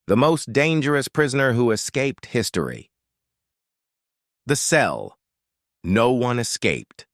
the most dangerous prisoner who escaped history. The cell. No one escaped.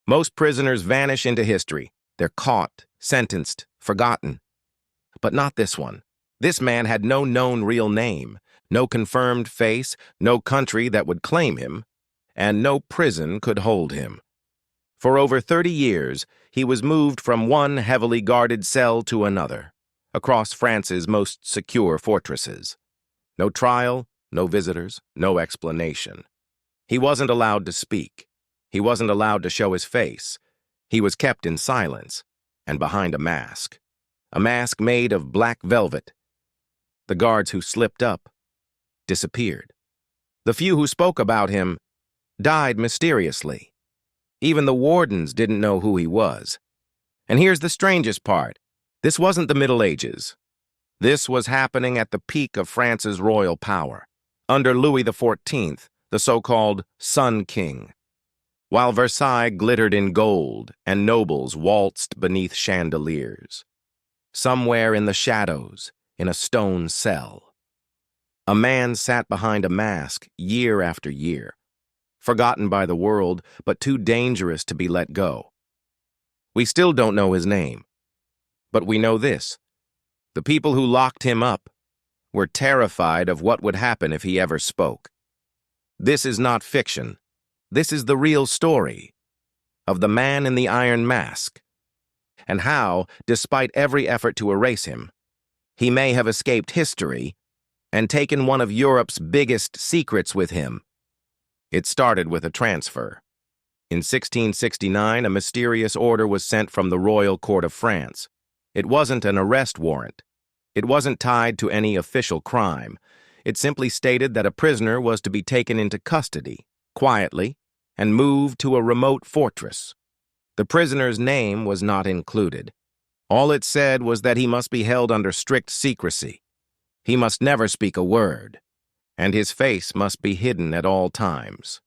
Most prisoners vanish into history. They're caught, sentenced, forgotten. But not this one. This man had no known real name, no confirmed face, no country that would claim him, and no prison could hold him. For over 30 years, he was moved from one heavily guarded cell to another, across France's most secure fortresses. No trial, no visitors, no explanation. He wasn't allowed to speak. He wasn't allowed to show his face. He was kept in silence and behind a mask made of black velvet. The guards who slipped up disappeared. The few who spoke about him died mysteriously. Even the wardens didn't know who he was. And here's the strangest part. This wasn't the Middle Ages. This was happening at the peak of France's royal power, under Louis XIV, the so-called Sun King. While Versailles glittered in gold and nobles waltzed beneath chandeliers. Somewhere in the shadows, in a stone cell, a man sat behind a mask year after year, forgotten by the world, but too dangerous to be let go. We still don't know his name, but we know this. The people who locked him up were terrified of what would happen if he ever spoke. This is not fiction. This is the real story of the man in the iron mask, and how, despite every effort to erase him, he may have escaped history and taken one of Europe's biggest secrets with him. It started with a transfer. In 1669, a mysterious order was sent from the royal court of France. It wasn't an arrest warrant. It wasn't tied to any official crime. It simply stated that a prisoner was to be taken into custody, quietly, and moved to a remote fortress. The prisoner's name was not included. All it said was that he must be held under strict secrecy. He must never speak a word, and his face must be hidden at all times.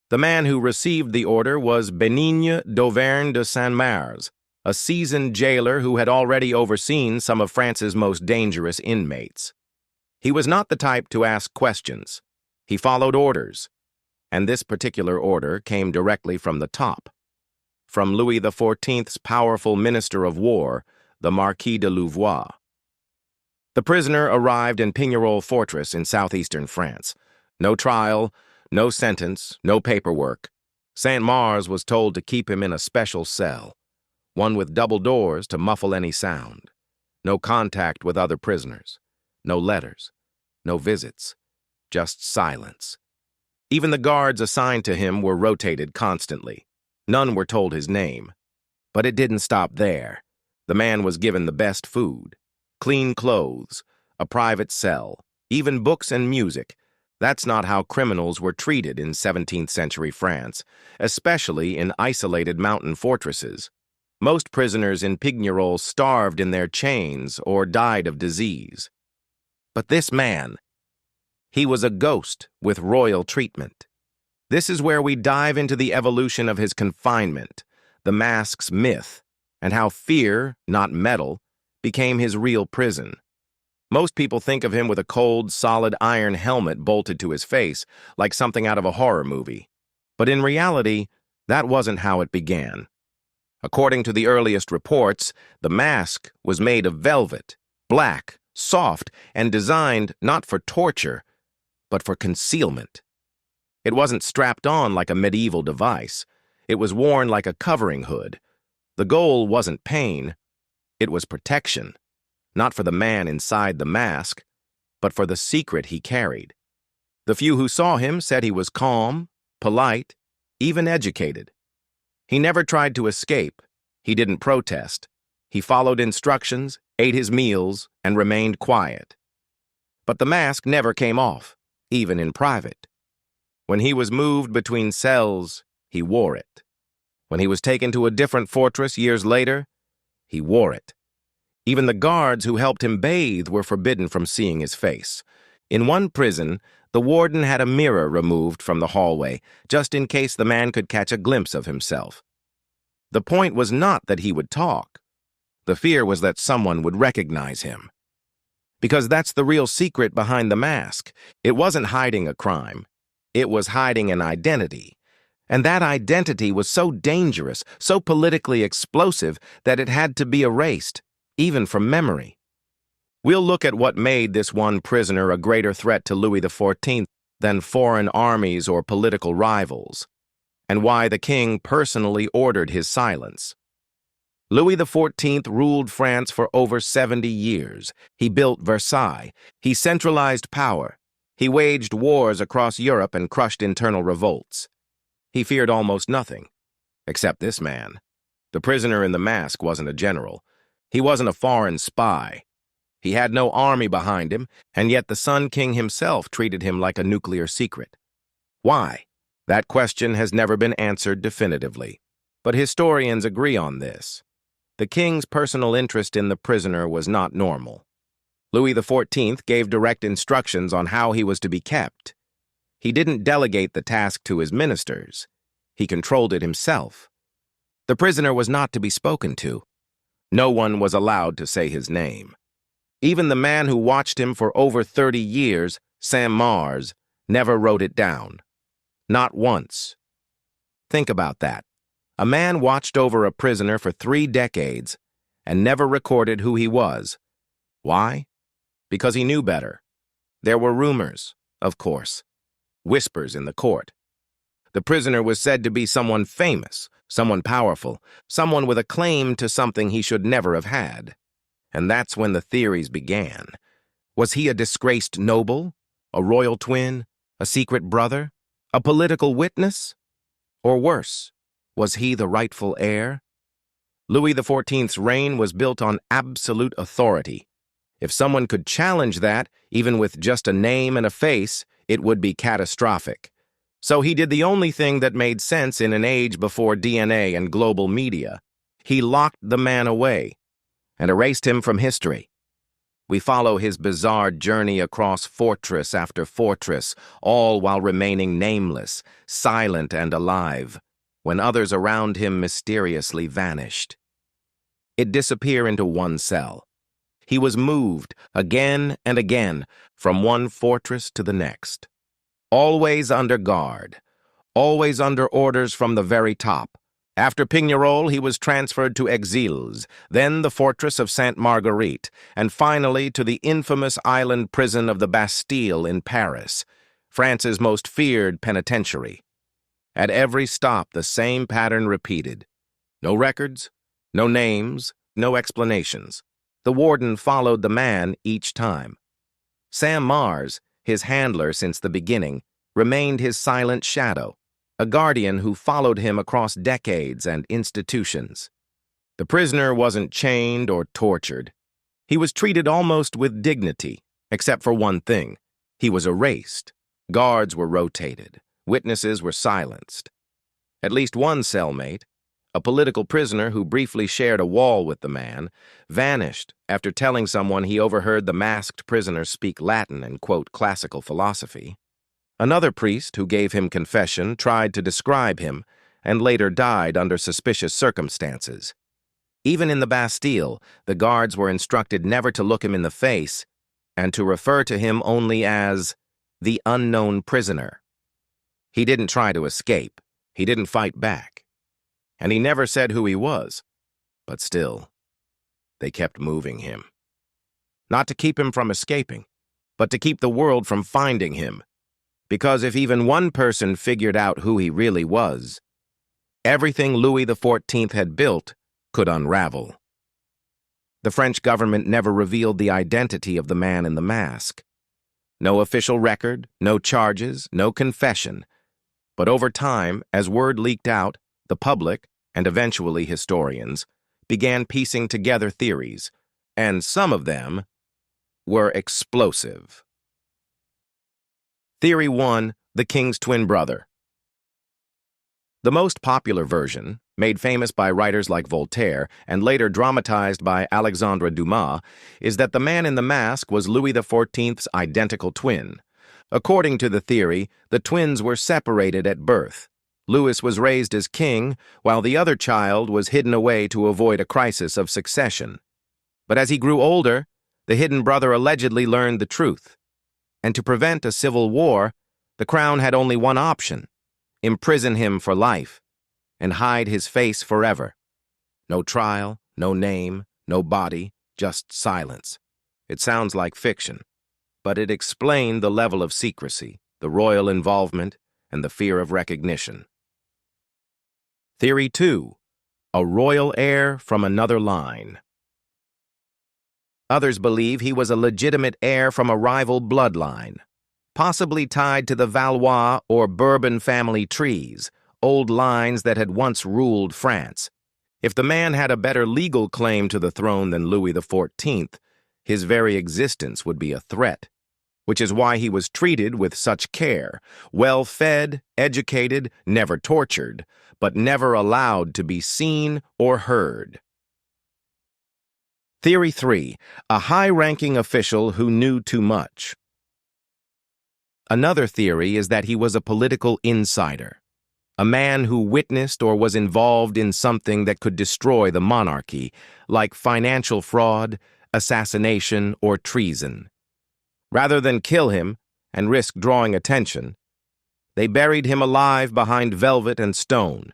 The man who received the order was Benigne d'Auvergne de Saint-Mars, a seasoned jailer who had already overseen some of France's most dangerous inmates. He was not the type to ask questions. He followed orders, and this particular order came directly from the top, from Louis XIV's powerful minister of war, the Marquis de Louvois. The prisoner arrived in Pignerol Fortress in southeastern France. No trial, no sentence, no paperwork. Saint-Mars was told to keep him in a special cell, one with double doors to muffle any sound. No contact with other prisoners, no letters, no visits, just silence. Even the guards assigned to him were rotated constantly. None were told his name. But it didn't stop there. The man was given the best food, clean clothes, a private cell, even books and music. That's not how criminals were treated in 17th century France, especially in isolated mountain fortresses. Most prisoners in Pignerol starved in their chains or died of disease. But this man, he was a ghost with royal treatment. This is where we dive into the evolution of his confinement, the mask's myth, and how fear, not metal, became his real prison. Most people think of him with a cold, solid iron helmet bolted to his face, like something out of a horror movie. But in reality, that wasn't how it began. According to the earliest reports, the mask was made of velvet, black, soft, and designed not for torture, but for concealment. It wasn't strapped on like a medieval device. It was worn like a covering hood. The goal wasn't pain. It was protection, not for the man inside the mask, but for the secret he carried. The few who saw him said he was calm, polite, even educated. He never tried to escape. He didn't protest. He followed instructions, ate his meals, and remained quiet. But the mask never came off, even in private. When he was moved between cells, he wore it. When he was taken to a different fortress years later, he wore it. Even the guards who helped him bathe were forbidden from seeing his face. In one prison, the warden had a mirror removed from the hallway, just in case the man could catch a glimpse of himself. The point was not that he would talk. The fear was that someone would recognize him. Because that's the real secret behind the mask. It wasn't hiding a crime. It was hiding an identity. And that identity was so dangerous, so politically explosive, that it had to be erased, even from memory. We'll look at what made this one prisoner a greater threat to Louis XIV than foreign armies or political rivals, and why the king personally ordered his silence. Louis XIV ruled France for over 70 years. He built Versailles. He centralized power. He waged wars across Europe and crushed internal revolts. He feared almost nothing, except this man. The prisoner in the mask wasn't a general. He wasn't a foreign spy. He had no army behind him, and yet the Sun King himself treated him like a nuclear secret. Why? That question has never been answered definitively, but historians agree on this. The king's personal interest in the prisoner was not normal. Louis XIV gave direct instructions on how he was to be kept. He didn't delegate the task to his ministers. He controlled it himself. The prisoner was not to be spoken to. No one was allowed to say his name. Even the man who watched him for over 30 years, Saint-Mars, never wrote it down. Not once. Think about that. A man watched over a prisoner for 3 decades and never recorded who he was. Why? Because he knew better. There were rumors, of course. Whispers in the court. The prisoner was said to be someone famous, someone powerful, someone with a claim to something he should never have had. And that's when the theories began. Was he a disgraced noble? A royal twin? A secret brother? A political witness? Or worse, was he the rightful heir? Louis XIV's reign was built on absolute authority. If someone could challenge that, even with just a name and a face, it would be catastrophic. So he did the only thing that made sense in an age before DNA and global media. He locked the man away and erased him from history. We follow his bizarre journey across fortress after fortress, all while remaining nameless, silent and alive, when others around him mysteriously vanished. It disappeared into one cell. He was moved again and again from one fortress to the next. Always under guard, always under orders from the very top. After Pignerol, he was transferred to Exilles, then the fortress of Sainte Marguerite, and finally to the infamous island prison of the Bastille in Paris, France's most feared penitentiary. At every stop, the same pattern repeated. No records, no names, no explanations. The warden followed the man each time. Saint-Mars, his handler since the beginning, remained his silent shadow, a guardian who followed him across decades and institutions. The prisoner wasn't chained or tortured. He was treated almost with dignity, except for one thing. He was erased. Guards were rotated. Witnesses were silenced. At least one cellmate, a political prisoner who briefly shared a wall with the man, vanished after telling someone he overheard the masked prisoner speak Latin and quote classical philosophy. Another priest who gave him confession tried to describe him and later died under suspicious circumstances. Even in the Bastille, the guards were instructed never to look him in the face and to refer to him only as the unknown prisoner. He didn't try to escape. He didn't fight back. And he never said who he was. But still, they kept moving him. Not to keep him from escaping, but to keep the world from finding him. Because if even one person figured out who he really was, everything Louis XIV had built could unravel. The French government never revealed the identity of the man in the mask. No official record, no charges, no confession. But over time, as word leaked out, the public, and eventually historians, began piecing together theories, and some of them were explosive. Theory 1, the king's twin brother. The most popular version, made famous by writers like Voltaire and later dramatized by Alexandre Dumas, is that the man in the mask was Louis XIV's identical twin. According to the theory, the twins were separated at birth. Louis was raised as king, while the other child was hidden away to avoid a crisis of succession. But as he grew older, the hidden brother allegedly learned the truth. And to prevent a civil war, the crown had only one option: imprison him for life and hide his face forever. No trial, no name, no body, just silence. It sounds like fiction, but it explained the level of secrecy, the royal involvement, and the fear of recognition. Theory 2. A royal heir from another line. Others believe he was a legitimate heir from a rival bloodline, possibly tied to the Valois or Bourbon family trees, old lines that had once ruled France. If the man had a better legal claim to the throne than Louis XIV, his very existence would be a threat, which is why he was treated with such care, well-fed, educated, never tortured, but never allowed to be seen or heard. Theory 3. A high-ranking official who knew too much. Another theory is that he was a political insider, a man who witnessed or was involved in something that could destroy the monarchy, like financial fraud, assassination, or treason. Rather than kill him and risk drawing attention, they buried him alive behind velvet and stone.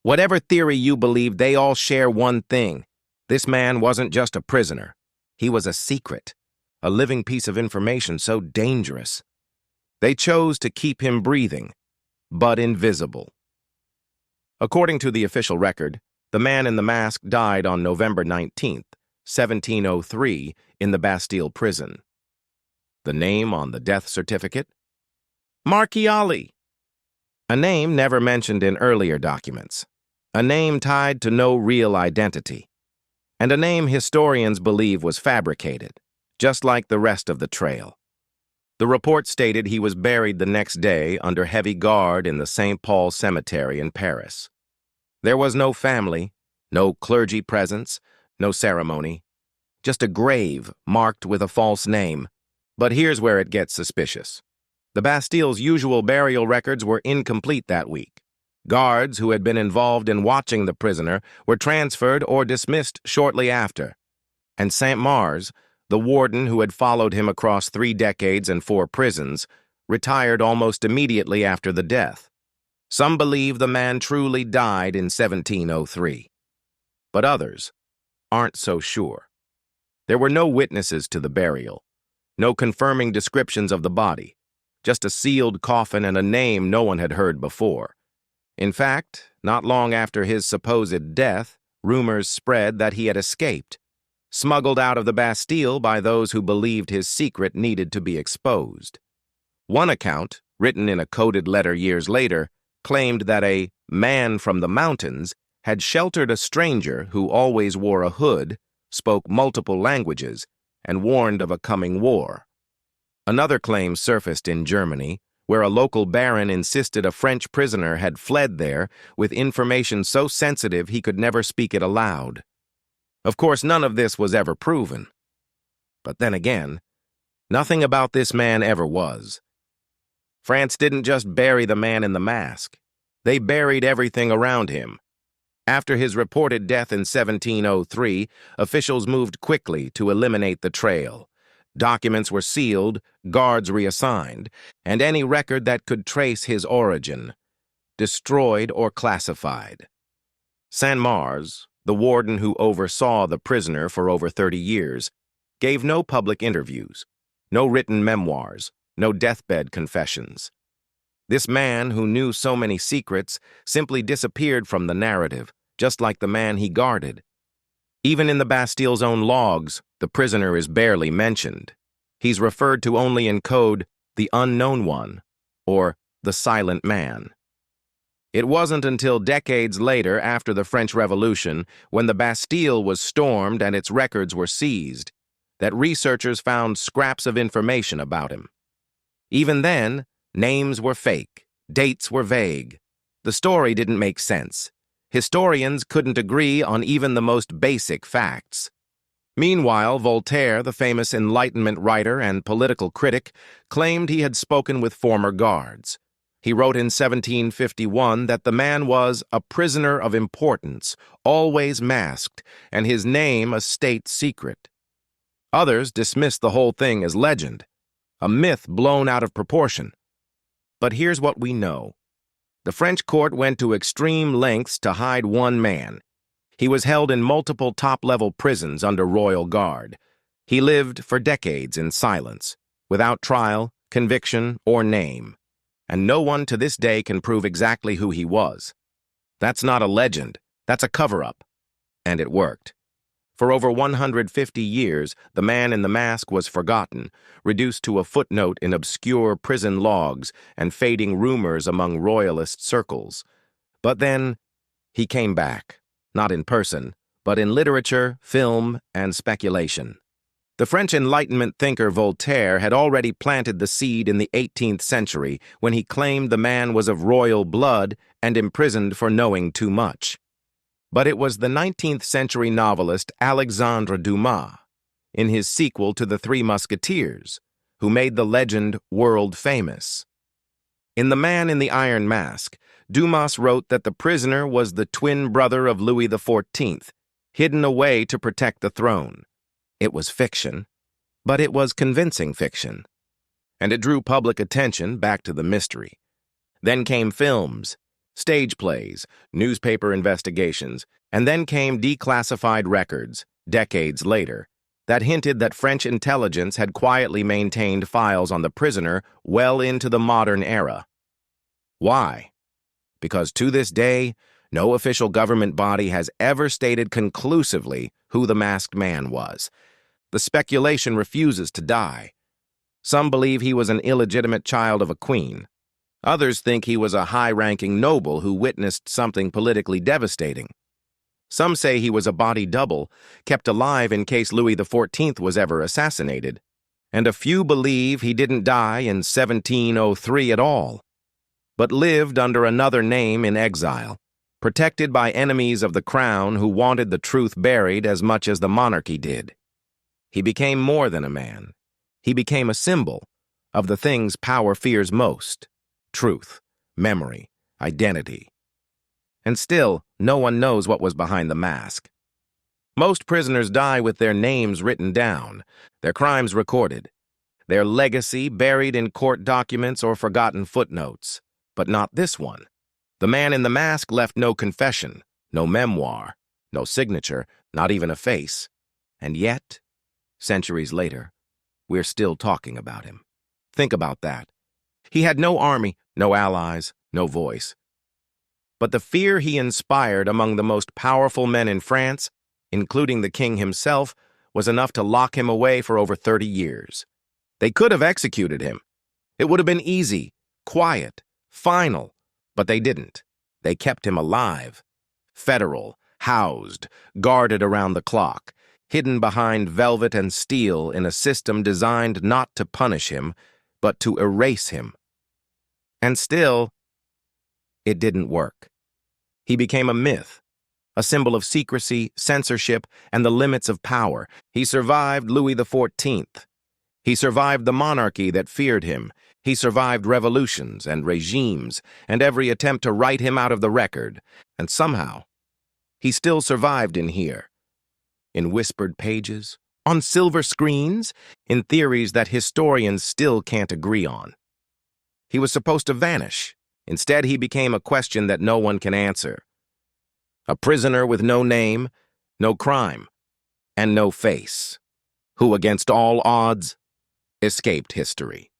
Whatever theory you believe, they all share one thing. This man wasn't just a prisoner. He was a secret, a living piece of information so dangerous. They chose to keep him breathing, but invisible. According to the official record, the man in the mask died on November 19th, 1703, in the Bastille prison. The name on the death certificate? Marchiali. A name never mentioned in earlier documents. A name tied to no real identity. And a name historians believe was fabricated, just like the rest of the trail. The report stated he was buried the next day under heavy guard in the St. Paul Cemetery in Paris. There was no family, no clergy presence, no ceremony, just a grave marked with a false name. But here's where it gets suspicious. The Bastille's usual burial records were incomplete that week. Guards who had been involved in watching the prisoner were transferred or dismissed shortly after. And Saint-Mars, the warden who had followed him across 3 decades and 4 prisons, retired almost immediately after the death. Some believe the man truly died in 1703. But others aren't so sure. There were no witnesses to the burial, no confirming descriptions of the body, just a sealed coffin and a name no one had heard before. In fact, not long after his supposed death, rumors spread that he had escaped, smuggled out of the Bastille by those who believed his secret needed to be exposed. One account, written in a coded letter years later, claimed that a man from the mountains had sheltered a stranger who always wore a hood, spoke multiple languages, and warned of a coming war. Another claim surfaced in Germany, where a local baron insisted a French prisoner had fled there with information so sensitive he could never speak it aloud. Of course, none of this was ever proven. But then again, nothing about this man ever was. France didn't just bury the man in the mask. They buried everything around him. After his reported death in 1703, officials moved quickly to eliminate the trail. Documents were sealed, guards reassigned, and any record that could trace his origin destroyed or classified. Saint-Mars, the warden who oversaw the prisoner for over 30 years, gave no public interviews, no written memoirs, no deathbed confessions. This man who knew so many secrets simply disappeared from the narrative, just like the man he guarded. Even in the Bastille's own logs, the prisoner is barely mentioned. He's referred to only in code the Unknown One, or the Silent Man. It wasn't until decades later, after the French Revolution, when the Bastille was stormed and its records were seized, that researchers found scraps of information about him. Even then, names were fake, dates were vague. The story didn't make sense. Historians couldn't agree on even the most basic facts. Meanwhile, Voltaire, the famous Enlightenment writer and political critic, claimed he had spoken with former guards. He wrote in 1751 that the man was a prisoner of importance, always masked, and his name a state secret. Others dismissed the whole thing as legend, a myth blown out of proportion. But here's what we know. The French court went to extreme lengths to hide one man. He was held in multiple top-level prisons under royal guard. He lived for decades in silence, without trial, conviction, or name. And no one to this day can prove exactly who he was. That's not a legend, that's a cover-up. And it worked. For over 150 years, the man in the mask was forgotten, reduced to a footnote in obscure prison logs and fading rumors among royalist circles. But then, he came back, not in person, but in literature, film, and speculation. The French Enlightenment thinker Voltaire had already planted the seed in the 18th century when he claimed the man was of royal blood and imprisoned for knowing too much. But it was the 19th century novelist Alexandre Dumas, in his sequel to The Three Musketeers, who made the legend world famous. In The Man in the Iron Mask, Dumas wrote that the prisoner was the twin brother of Louis XIV, hidden away to protect the throne. It was fiction, but it was convincing fiction. And it drew public attention back to the mystery. Then came films, stage plays, newspaper investigations, and then came declassified records, decades later, that hinted that French intelligence had quietly maintained files on the prisoner well into the modern era. Why? Because to this day, no official government body has ever stated conclusively who the masked man was. The speculation refuses to die. Some believe he was an illegitimate child of a queen. Others think he was a high-ranking noble who witnessed something politically devastating. Some say he was a body double, kept alive in case Louis XIV was ever assassinated. And a few believe he didn't die in 1703 at all, but lived under another name in exile, protected by enemies of the crown who wanted the truth buried as much as the monarchy did. He became more than a man. He became a symbol of the things power fears most: truth, memory, identity. And still, no one knows what was behind the mask. Most prisoners die with their names written down, their crimes recorded, their legacy buried in court documents or forgotten footnotes. But not this one. The man in the mask left no confession, no memoir, no signature, not even a face. And yet, centuries later, we're still talking about him. Think about that. He had no army, no allies, no voice. But the fear he inspired among the most powerful men in France, including the king himself, was enough to lock him away for over 30 years. They could have executed him. It would have been easy, quiet, final, but they didn't. They kept him alive, federal, housed, guarded around the clock, hidden behind velvet and steel in a system designed not to punish him, but to erase him. And still, it didn't work. He became a myth, a symbol of secrecy, censorship, and the limits of power. He survived Louis XIV. He survived the monarchy that feared him. He survived revolutions and regimes and every attempt to write him out of the record. And somehow, he still survived in here. In whispered pages, on silver screens, in theories that historians still can't agree on. He was supposed to vanish. Instead, he became a question that no one can answer. A prisoner with no name, no crime, and no face, who, against all odds, escaped history.